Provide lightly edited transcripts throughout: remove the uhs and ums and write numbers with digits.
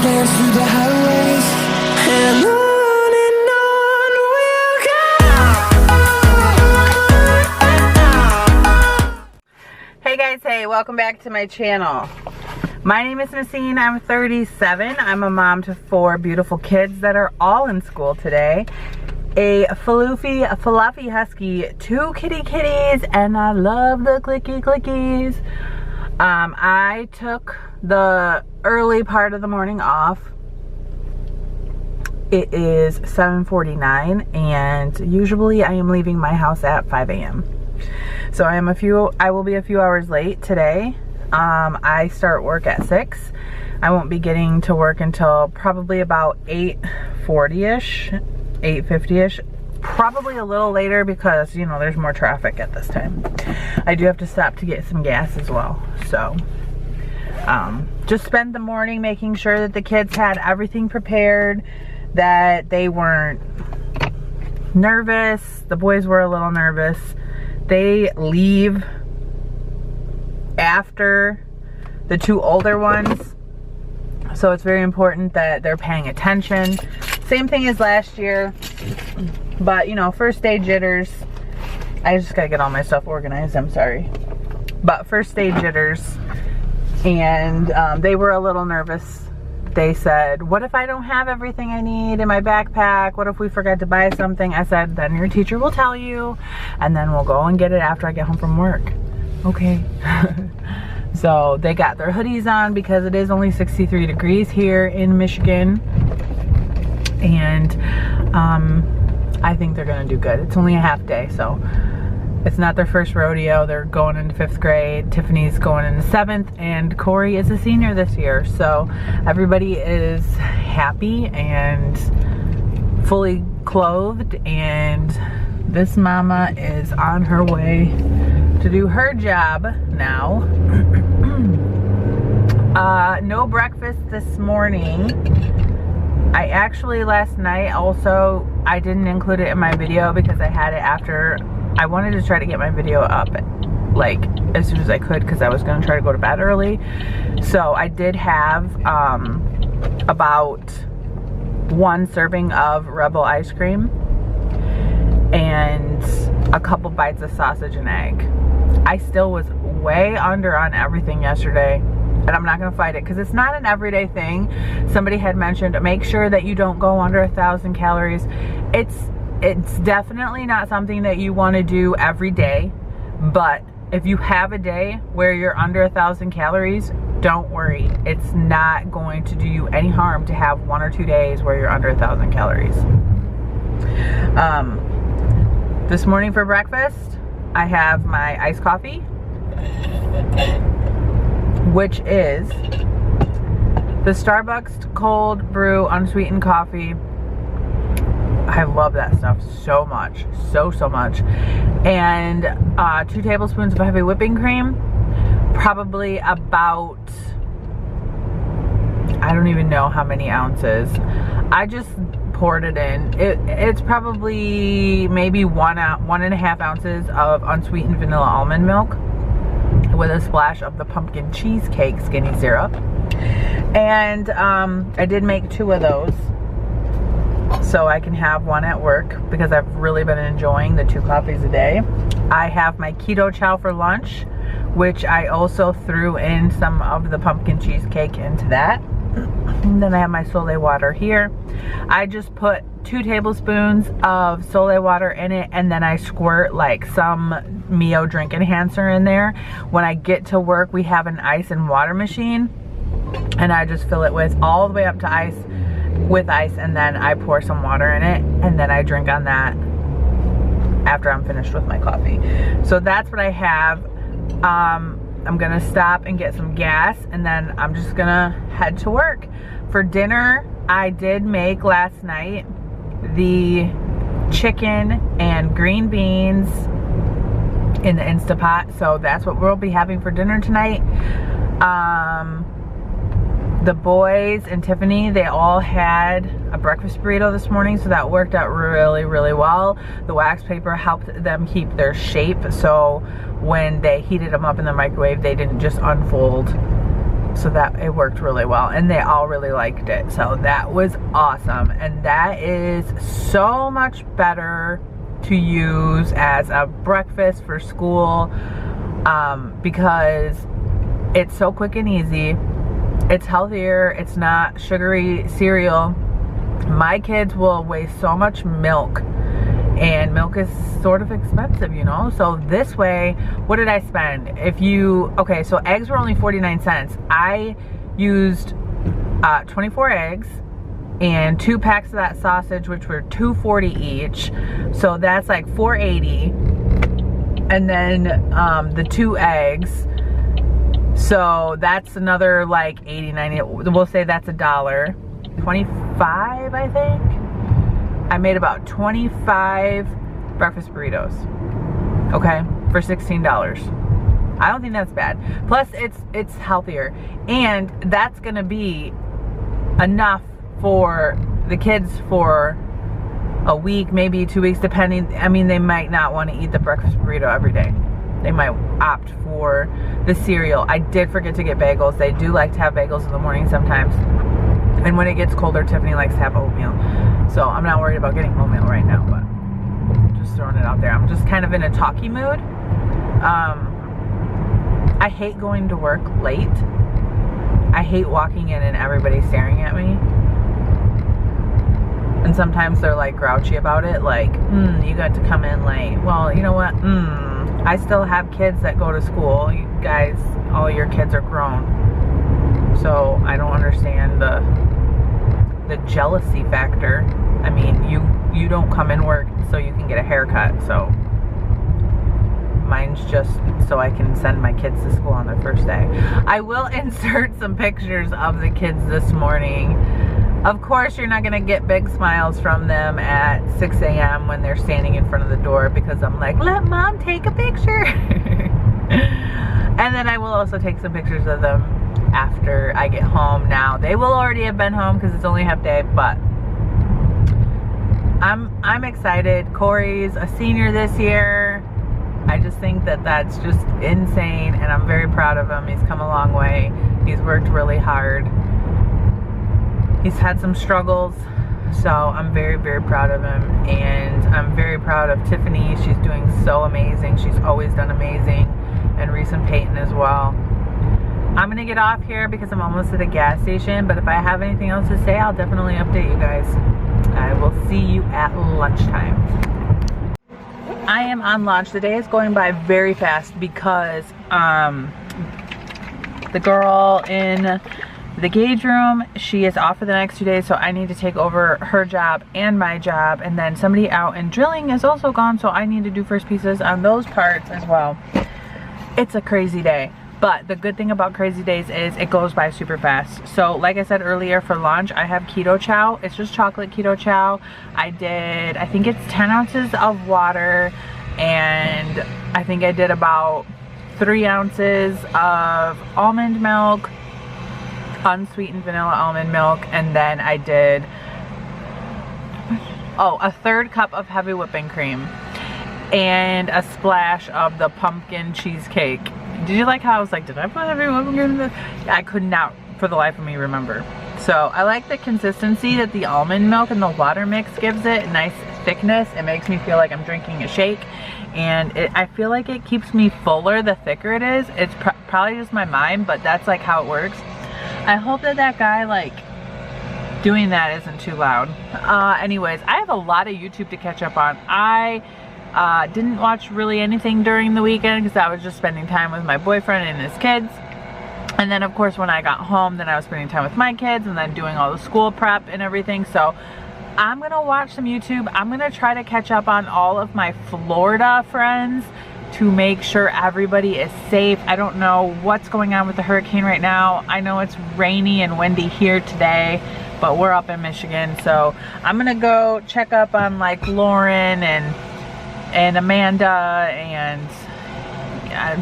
dance through the highways, and on we'll go. Hey guys, hey, welcome back to my channel. My name is Nacine, I'm 37. I'm a mom to 4 beautiful kids that are all in school today. A fluffy husky, 2 kitties, and I love the clickies. I took the early part of the morning off. It is 7:49 and usually I am leaving my house at 5 a.m. So I will be a few hours late today. I start work at 6. I won't be getting to work until probably about 8:40ish, 8:50ish. Probably a little later because, you know, there's more traffic at this time. I do have to stop to get some gas as well. So, just spent the morning making sure that the kids had everything prepared, that they weren't nervous. The boys were a little nervous. They leave after the 2 older ones. So it's very important that they're paying attention. Same thing as last year. But, you know, first day jitters. I just gotta get all my stuff organized, I'm sorry. But first day jitters. And they were a little nervous. They said, what if I don't have everything I need in my backpack? What if we forgot to buy something? I said, then your teacher will tell you. And then we'll go and get it after I get home from work. Okay. So they got their hoodies on because it is only 63 degrees here in Michigan. And I think they're gonna do good. It's only a half day, so it's not their first rodeo. They're going into 5th grade. Tiffany's going into 7th, and Corey is a senior this year. So everybody is happy and fully clothed, and this mama is on her way to do her job now. No breakfast this morning. I actually last night also, I didn't include it in my video because I had it after. I wanted to try to get my video up like as soon as I could because I was going to try to go to bed early. So I did have about 1 serving of Rebel ice cream and a couple bites of sausage and egg. I still was way under on everything yesterday. And I'm not gonna fight it because it's not an everyday thing. Somebody had mentioned, make sure that you don't go under 1,000 calories. It's definitely not something that you want to do every day. But if you have a day where you're under 1,000 calories, don't worry. It's not going to do you any harm to have 1 or 2 days where you're under 1,000 calories. This morning for breakfast, I have my iced coffee, which is the Starbucks cold brew unsweetened coffee. I love that stuff so much, so much. And 2 tablespoons of heavy whipping cream, probably about, I don't even know how many ounces. I just poured it in. It's probably maybe 1.5 ounces of unsweetened vanilla almond milk with a splash of the pumpkin cheesecake skinny syrup. And I did make 2 of those so I can have 1 at work because I've really been enjoying the 2 coffees a day. I have my Keto Chow for lunch, which I also threw in some of the pumpkin cheesecake into that. And then I have my Sole water here. I just put 2 tablespoons of Sole water in it, and then I squirt like some Mio drink enhancer in there. When I get to work, we have an ice and water machine, and I just fill it with all the way up to ice, with ice, and then I pour some water in it, and then I drink on that after I'm finished with my coffee. So that's what I have. I'm gonna stop and get some gas, and then I'm just gonna head to work. For dinner, I did make last night the chicken and green beans in the Instapot, so that's what we'll be having for dinner tonight. The boys and Tiffany, they all had a breakfast burrito this morning, so that worked out really well. The wax paper helped them keep their shape, so when they heated them up in the microwave, they didn't just unfold So that it worked really well, and they all really liked it. So that was awesome, and that is so much better to use as a breakfast for school, because it's so quick and easy. It's healthier. It's not sugary cereal. My kids will waste so much milk, and milk is sort of expensive, you know? So this way, what did I spend? Okay, so eggs were only 49 cents. I used 24 eggs and 2 packs of that sausage, which were $2.40 each. So that's like $4.80. And then the 2 eggs. So that's another like 80, 90. We'll say that's $1.25, I think. I made about 25 breakfast burritos, okay, for $16. I don't think that's bad. Plus, it's healthier, and that's gonna be enough for the kids for a week, maybe 2 weeks, depending. I mean, they might not want to eat the breakfast burrito every day. They might opt for the cereal. I did forget to get bagels. They do like to have bagels in the morning sometimes. And when it gets colder, Tiffany likes to have oatmeal. So I'm not worried about getting oatmeal right now, but just throwing it out there. I'm just kind of in a talky mood. I hate going to work late. I hate walking in and everybody staring at me. And sometimes they're like grouchy about it, like, you got to come in late. Well, you know what? I still have kids that go to school. You guys, all your kids are grown. So I don't understand the jealousy factor. I mean, you don't come in work so you can get a haircut. So mine's just so I can send my kids to school on their first day. I will insert some pictures of the kids this morning. Of course, you're not gonna get big smiles from them at 6 a.m. when they're standing in front of the door, because I'm like, let mom take a picture. And then I will also take some pictures of them after I get home. Now, they will already have been home because it's only half day, but I'm excited. Corey's a senior this year. I just think that that's just insane, and I'm very proud of him. He's come a long way. He's worked really hard. He's had some struggles, so I'm very, very proud of him. And I'm very proud of Tiffany. She's doing so amazing. She's always done amazing. And Reese and Peyton as well. I'm gonna get off here because I'm almost at a gas station, but if I have anything else to say, I'll definitely update you guys. I will see you at lunchtime. I am on lunch. The day is going by very fast because the girl in the gauge room, she is off for the next 2 days, so I need to take over her job and my job, and then somebody out in drilling is also gone, so I need to do first pieces on those parts as well. It's a crazy day, but the good thing about crazy days is it goes by super fast. So like I said earlier, for lunch I have Keto Chow. It's just chocolate Keto Chow. I think it's 10 ounces of water, and I think I did about 3 ounces of almond milk, unsweetened vanilla almond milk, and then I did a 1/3 cup of heavy whipping cream and a splash of the pumpkin cheesecake. Did you like how I was like, did I put heavy whipping cream in this? I could not for the life of me remember. So I like the consistency that the almond milk and the water mix gives it, nice thickness. It makes me feel like I'm drinking a shake, and I feel like it keeps me fuller the thicker it is. It's probably just my mind, but that's like how it works. I hope that that guy like doing that isn't too loud. Anyways, I have a lot of YouTube to catch up on. I didn't watch really anything during the weekend because I was just spending time with my boyfriend and his kids. And then of course when I got home, then I was spending time with my kids and then doing all the school prep and everything. So I'm gonna watch some YouTube. I'm gonna try to catch up on all of my Florida friends to make sure everybody is safe. I don't know what's going on with the hurricane right now. I know it's rainy and windy here today, but we're up in Michigan. So I'm gonna go check up on like Lauren and Amanda, and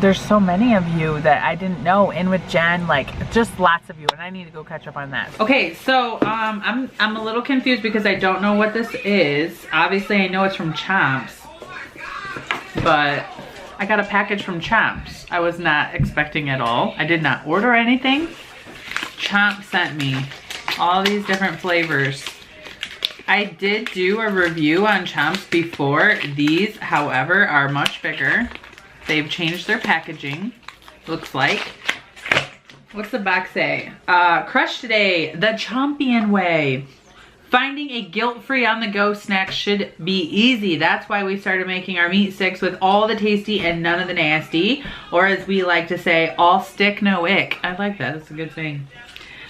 there's so many of you that I didn't know, in with Jen, like just lots of you, and I need to go catch up on that. Okay, so I'm a little confused because I don't know what this is. Obviously I know it's from Chomps, but I got a package from Chomps. I was not expecting at all. I did not order anything. Chomps sent me all these different flavors. I did do a review on Chomps before. These, however, are much bigger. They've changed their packaging, looks like. What's the box say? Crush today, the Chompian way. Finding a guilt-free on-the-go snack should be easy. That's why we started making our meat sticks with all the tasty and none of the nasty. Or as we like to say, all stick, no ick. I like that, that's a good thing.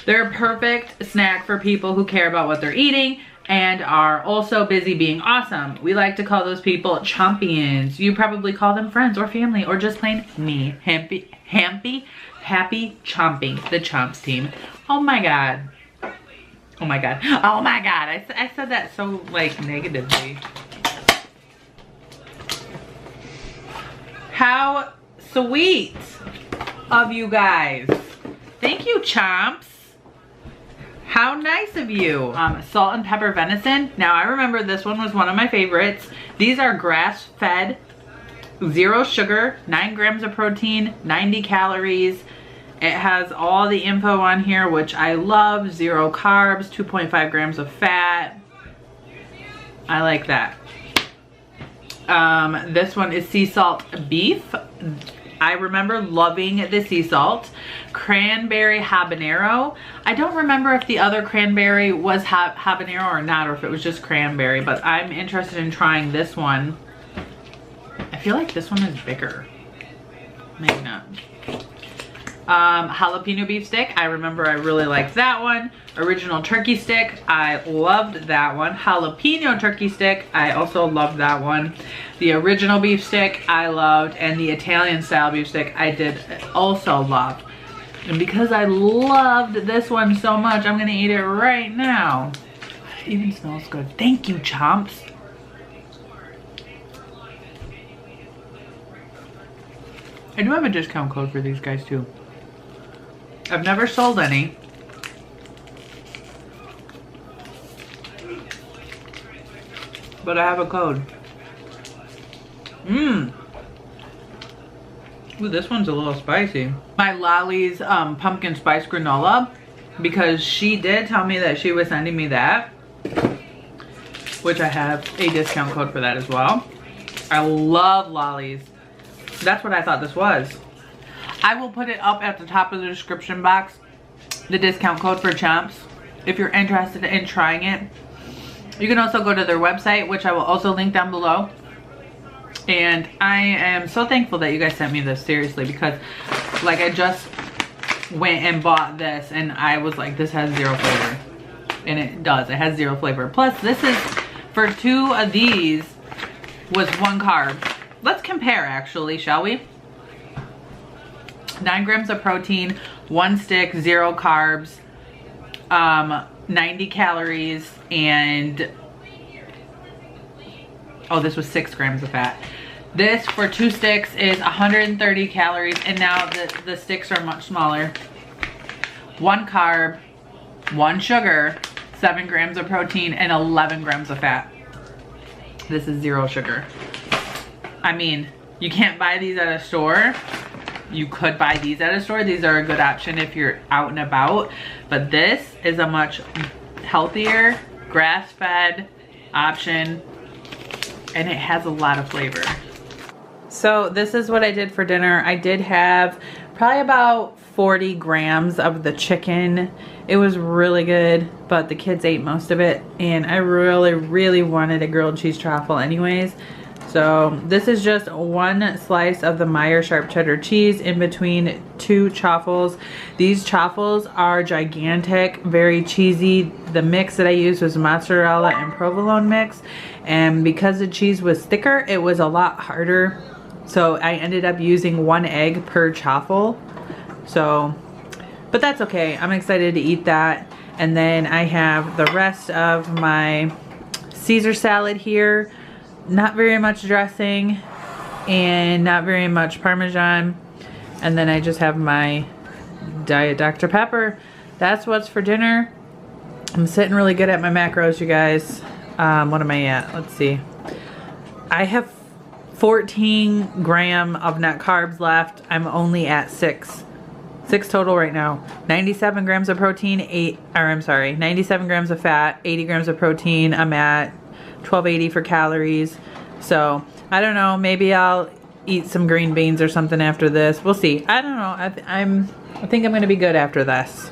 They're a perfect snack for people who care about what they're eating and are also busy being awesome. We like to call those people Chompians. You probably call them friends or family or just plain me. Happy chomping, the Chomps team. Oh my God. Oh my God. Oh my God. I said that so like negatively. How sweet of you guys. Thank you, Chomps. How nice of you. Salt and pepper venison. Now I remember this one was one of my favorites. These are grass-fed, 0 sugar, 9 grams of protein, 90 calories. It has all the info on here, which I love. 0 carbs, 2.5 grams of fat. I like that. This one is sea salt beef. I remember loving the sea salt. Cranberry habanero. I don't remember if the other cranberry was habanero or not, or if it was just cranberry, but I'm interested in trying this one. I feel like this one is bigger. Maybe not. Jalapeno beef stick. I remember I really liked that one. Original turkey stick. I loved that one. Jalapeno turkey stick. I also loved that one. The original beef stick I loved, and the Italian style beef stick I did also love. And because I loved this one so much, I'm gonna eat it right now. It even smells good. Thank you, Chomps. I do have a discount code for these guys too. I've never sold any. But I have a code. Ooh, this one's a little spicy. My Lollis pumpkin spice granola, because she did tell me that she was sending me that, which I have a discount code for that as well. I love Lollis. That's what I thought this was. I will put it up at the top of the description box, the discount code for Chomps, if you're interested in trying it. You can also go to their website, which I will also link down below. And I am so thankful that you guys sent me this, seriously, because like I just went and bought this and I was like, this has 0 flavor. And it does, it has 0 flavor. Plus this is, for 2 of these, was 1 carb. Let's compare actually, shall we? 9 grams of protein, 1 stick, 0 carbs, 90 calories, and oh, this was 6 grams of fat. This for 2 sticks is 130 calories, and now the sticks are much smaller. 1 carb, 1 sugar, 7 grams of protein, and 11 grams of fat. This is 0 sugar. I mean, you can't buy these at a store. You could buy these at a store. These are a good option if you're out and about. But this is a much healthier, grass-fed option. And it has a lot of flavor. So this is what I did for dinner. I did have probably about 40 grams of the chicken. It was really good, but the kids ate most of it. And I really wanted a grilled cheese truffle anyways. So this is just 1 slice of the Meyer sharp cheddar cheese in between 2 chaffles. These chaffles are gigantic, very cheesy. The mix that I used was mozzarella and provolone mix. And because the cheese was thicker, it was a lot harder. So I ended up using 1 egg per chaffle. So, but that's okay. I'm excited to eat that. And then I have the rest of my Caesar salad here. Not very much dressing and not very much Parmesan. And then I just have my Diet Dr. Pepper. That's what's for dinner. I'm sitting really good at my macros, you guys. What am I at? Let's see. I have 14 grams of net carbs left. I'm only at 6. 6 total right now. 97 grams of protein, 97 grams of fat, 80 grams of protein. I'm at 1280 for calories. So I don't know, maybe I'll eat some green beans or something after this. We'll see. I don't know. I think I'm gonna be good after this.